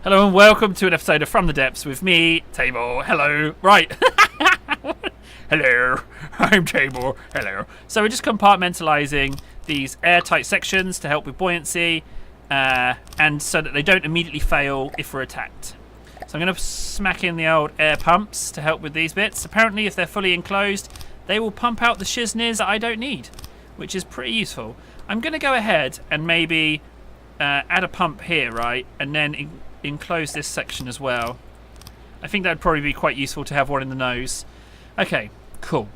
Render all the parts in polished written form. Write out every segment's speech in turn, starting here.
Hello and welcome to an episode of From the Depths with me, Table. Hello. Right. Hello. I'm Table. Hello. So we're just compartmentalizing these airtight sections to help with buoyancy and so that they don't immediately fail if we're attacked. So I'm going to smack in the old air pumps to help with these bits. Apparently if they're fully enclosed, they will pump out the shizners that I don't need, which is pretty useful. I'm going to go ahead and maybe add a pump here, right? And then enclose this section as well. I think that'd probably be quite useful to have one in the nose. Okay, cool.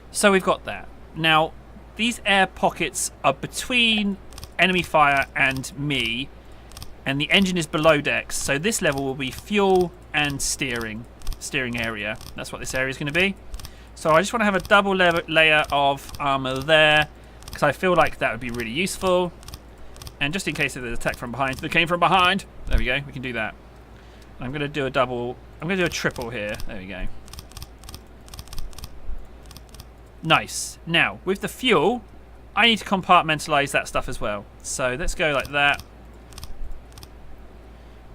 So we've got that. Now, these air pockets are between enemy fire and me, and the engine is below decks. So this level will be fuel and steering area. That's what this area is going to be. So I just want to have a double layer of armor there, because I feel like that would be really useful. And just in case there's an attack from behind, that came from behind. There we go, we can do that. I'm going to do a double, I'm going to do a triple here. There we go. Nice. Now, with the fuel, I need to compartmentalize that stuff as well. So let's go like that.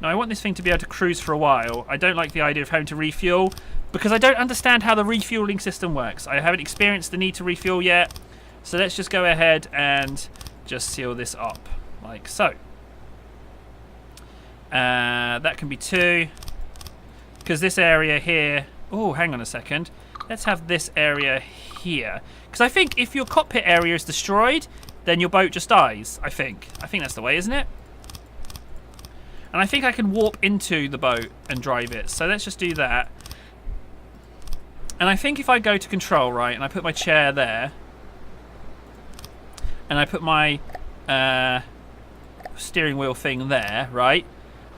Now, I want this thing to be able to cruise for a while. I don't like the idea of having to refuel, because I don't understand how the refueling system works. I haven't experienced the need to refuel yet. So let's just go ahead and just seal this up. Like so. That can be 2. Because this area here... Oh, hang on a second. Let's have this area here. Because I think if your cockpit area is destroyed, then your boat just dies, I think. I think that's the way, isn't it? And I think I can warp into the boat and drive it. So let's just do that. And I think if I go to control, right, and I put my chair there, and I put my... steering wheel thing there, right?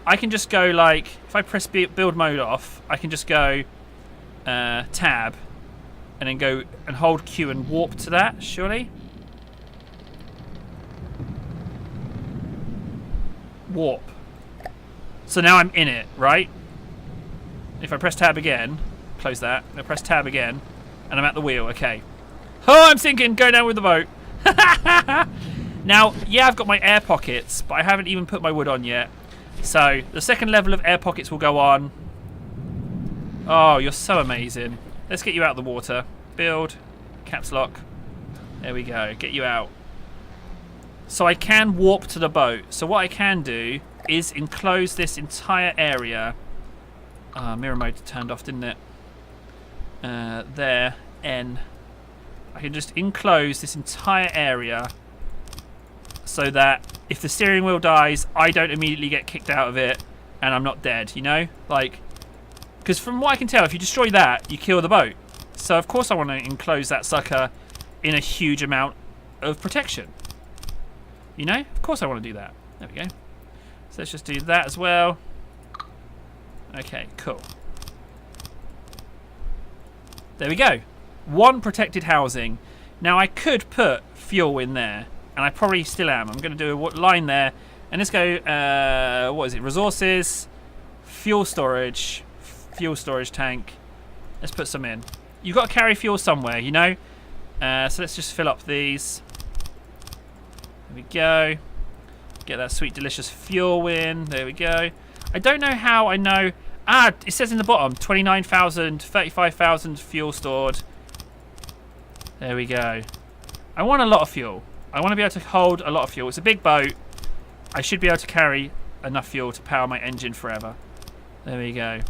I can just go like, if I press build mode off, I can just go tab and then go and hold Q and warp to that, surely? Warp. So now I'm in it, right? If I press tab again, close that, and I press tab again, and I'm at the wheel, okay. Oh, I'm sinking, go down with the boat. Now, yeah, I've got my air pockets, but I haven't even put my wood on yet. So, the second level of air pockets will go on. Oh, you're so amazing. Let's get you out of the water. Build. Caps lock. There we go. Get you out. So I can warp to the boat. So what I can do is enclose this entire area. Mirror mode turned off, didn't it? There. N. I can just enclose this entire area, so that if the steering wheel dies, I don't immediately get kicked out of it and I'm not dead, you know? Like, because from what I can tell, if you destroy that, you kill the boat. So of course I want to enclose that sucker in a huge amount of protection. You know? Of course I want to do that. There we go. So let's just do that as well. Okay, cool. There we go. 1 protected housing. Now I could put fuel in there, and I probably still am. I'm going to do a line there. And let's go, what is it? Resources, fuel storage tank. Let's put some in. You've got to carry fuel somewhere, you know? So let's just fill up these. There we go. Get that sweet, delicious fuel in. There we go. I don't know how I know. It says in the bottom, 29,000, 35,000 fuel stored. There we go. I want a lot of fuel. I want to be able to hold a lot of fuel. It's a big boat. I should be able to carry enough fuel to power my engine forever. There we go.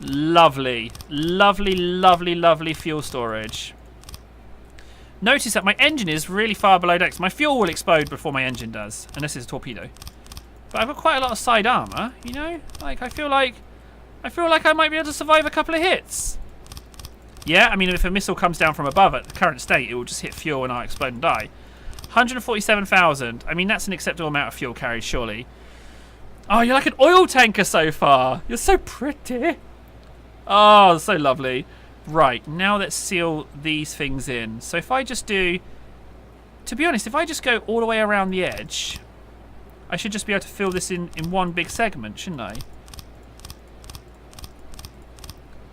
Lovely. Lovely, lovely, lovely fuel storage. Notice that my engine is really far below decks. My fuel will explode before my engine does, unless it's a torpedo. But I've got quite a lot of side armor, you know? Like, I feel like I might be able to survive a couple of hits. Yeah, I mean, if a missile comes down from above at the current state, it will just hit fuel and I'll explode and die. 147,000. I mean, that's an acceptable amount of fuel carried, surely. Oh, you're like an oil tanker so far. You're so pretty. Oh, so lovely. Right, now let's seal these things in. So if I just do... To be honest, if I just go all the way around the edge, I should just be able to fill this in one big segment, shouldn't I?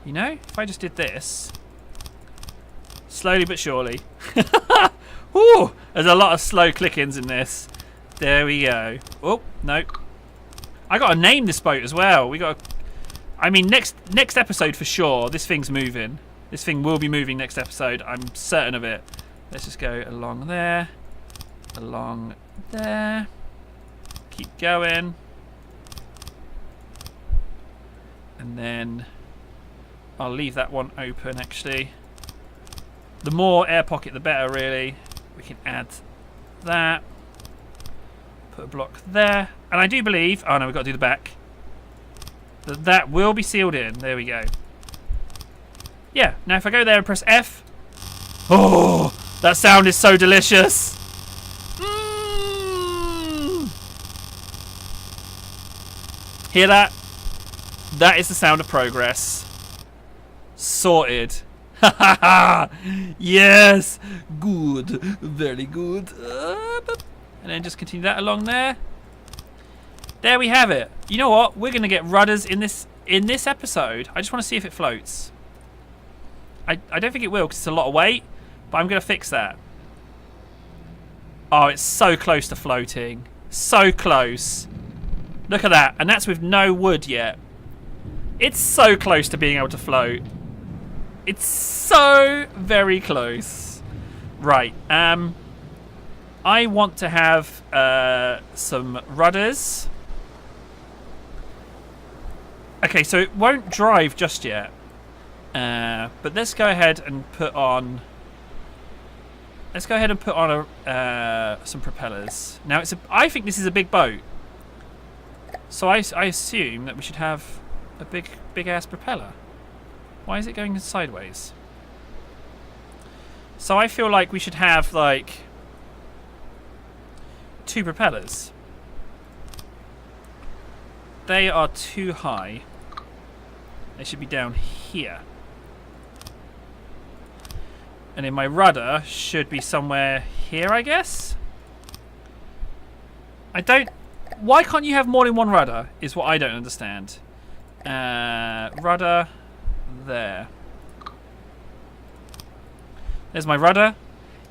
You know, if I just did this... Slowly but surely. Ooh, there's a lot of slow click-ins in this. There we go. Oh, no. I got to name this boat as well. I mean, next episode for sure. This thing's moving. This thing will be moving next episode. I'm certain of it. Let's just go along there. Along there. Keep going. And then I'll leave that one open, actually. The more air pocket, the better, really. We can add that. Put a block there. And I do believe... Oh, no, we've got to do the back. That will be sealed in. There we go. Yeah, now if I go there and press F... Oh, that sound is so delicious. Hear that? That is the sound of progress. Sorted. Yes. Good. Very good. And then just continue that along there. There we have it. You know what? We're going to get rudders in this episode. I just want to see if it floats. I don't think it will because it's a lot of weight, but I'm going to fix that. Oh, it's so close to floating. So close. Look at that. And that's with no wood yet. It's so close to being able to float. It's so very close. Right. I want to have some rudders. Okay, so it won't drive just yet. But let's go ahead and put on... Let's go ahead and put on some propellers. Now, I think this is a big boat. So I assume that we should have a big ass propeller. Why is it going sideways? So I feel like we should have like 2 propellers. They are too high. They should be down here. And then my rudder should be somewhere here, I guess? Why can't you have more than one rudder is what I don't understand. Rudder there. There's my rudder.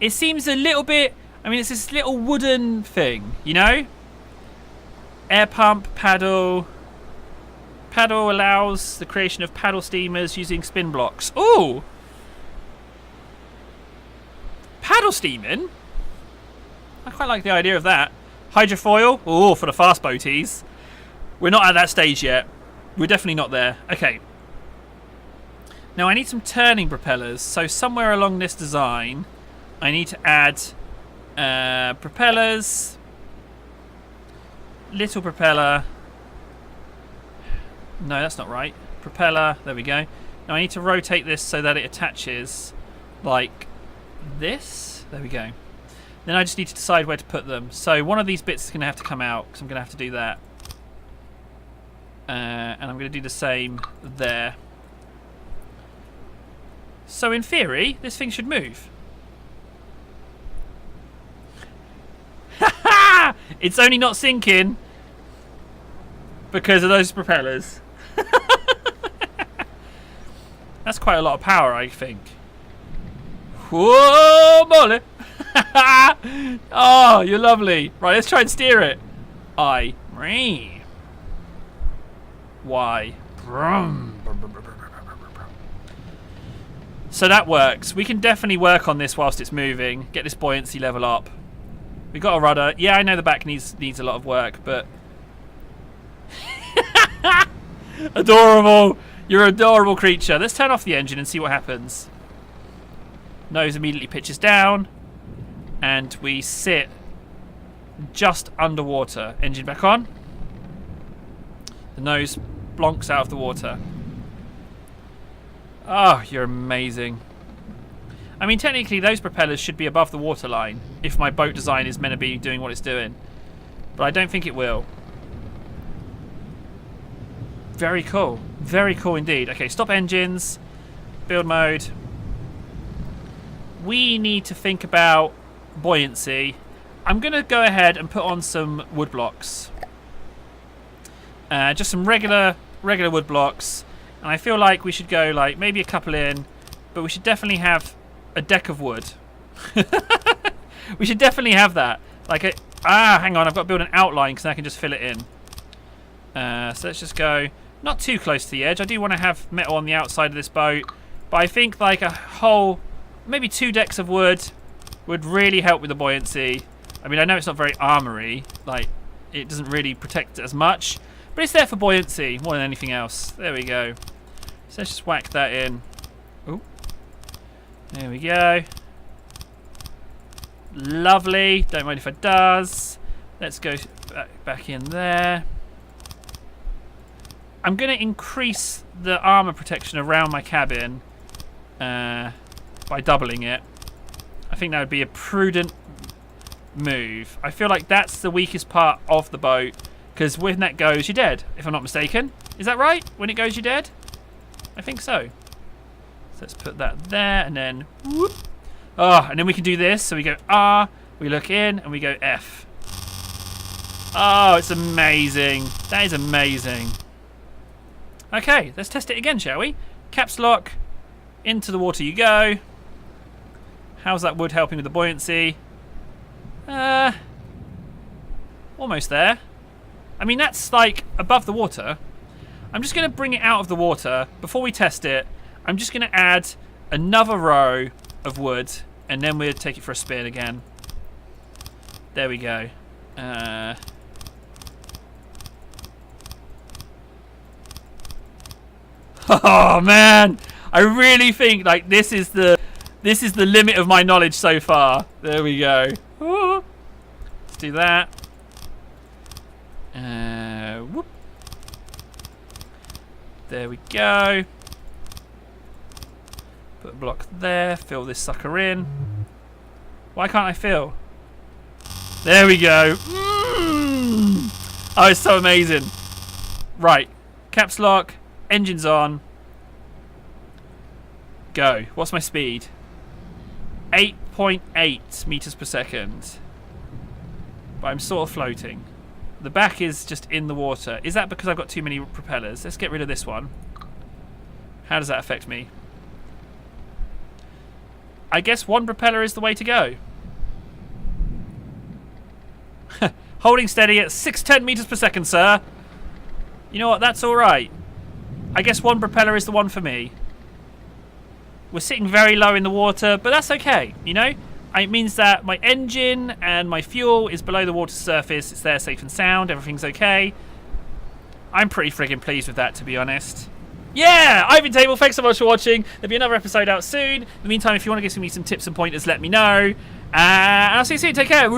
It seems a little bit... I mean, it's this little wooden thing, you know? Air pump, paddle. Paddle allows the creation of paddle steamers using spin blocks. Ooh! Paddle steaming? I quite like the idea of that. Hydrofoil? Ooh, for the fast boaties. We're not at that stage yet. We're definitely not there. Okay. Now I need some turning propellers. So somewhere along this design, I need to add propellers. Little propeller. No, that's not right. Propeller. There we go. Now I need to rotate this so that it attaches like this. There we go. Then I just need to decide where to put them. So one of these bits is going to have to come out because I'm going to have to do that. And I'm going to do the same there. So in theory, this thing should move. Ha! It's only not sinking because of those propellers. That's quite a lot of power, I think. Whoa, molly! Oh, you're lovely. Right, let's try and steer it. Y. So that works. We can definitely work on this whilst it's moving. Get this buoyancy level up. We got a rudder. Yeah, I know the back needs a lot of work, but adorable. You're an adorable creature. Let's turn off the engine and see what happens. Nose immediately pitches down, and we sit just underwater. Engine back on. The nose blonks out of the water. Oh, you're amazing. I mean, technically, those propellers should be above the waterline if my boat design is meant to be doing what it's doing. But I don't think it will. Very cool. Very cool indeed. Okay, stop engines. Build mode. We need to think about buoyancy. I'm going to go ahead and put on some wood blocks. Just some regular wood blocks. And I feel like we should go like maybe a couple in, but we should definitely have a deck of wood. We should definitely have that. Like hang on, I've got to build an outline because I can just fill it in. So let's just go not too close to the edge. I do want to have metal on the outside of this boat, but I think like a whole, maybe 2 decks of wood would really help with the buoyancy. I mean, I know it's not very armory, like it doesn't really protect it as much, but it's there for buoyancy more than anything else. There we go. So let's just whack that in. Ooh. There we go. Lovely. Don't mind if it does. Let's go back in there. I'm going to increase the armor protection around my cabin by doubling it. I think that would be a prudent move. I feel like that's the weakest part of the boat, because when that goes, you're dead, if I'm not mistaken. Is that right? When it goes, you're dead? I think so. So let's put that there, and then whoop. Oh, and then we can do this. So we go R, we look in, and we go F. Oh, it's amazing. That is amazing. Okay, let's test it again, shall we? Caps lock, into the water you go. How's that wood helping with the buoyancy? Almost there. I mean, that's like above the water. I'm just going to bring it out of the water. Before we test it, I'm just going to add another row of wood, and then we'll take it for a spin again. There we go. Oh man, I really think like this is the limit of my knowledge so far. There we go. Ooh. Let's do that. Whoop. There we go. Put a block there. Fill this sucker in. Why can't I fill? There we go. Oh, it's so amazing. Right. Caps lock. Engines on. Go. What's my speed? 8.8 meters per second. But I'm sort of floating. The back is just in the water. Is that because I've got too many propellers? Let's get rid of this one. How does that affect me? I guess one propeller is the way to go. Holding steady at 610 meters per second, sir. You know what? That's all right. I guess one propeller is the one for me. We're sitting very low in the water, but that's okay, you know? It means that my engine and my fuel is below the water surface. It's there safe and sound. Everything's okay. I'm pretty friggin' pleased with that, to be honest. Yeah, I've been Table. Thanks so much for watching. There'll be another episode out soon. In the meantime, if you want to give me some tips and pointers, let me know. And I'll see you soon. Take care.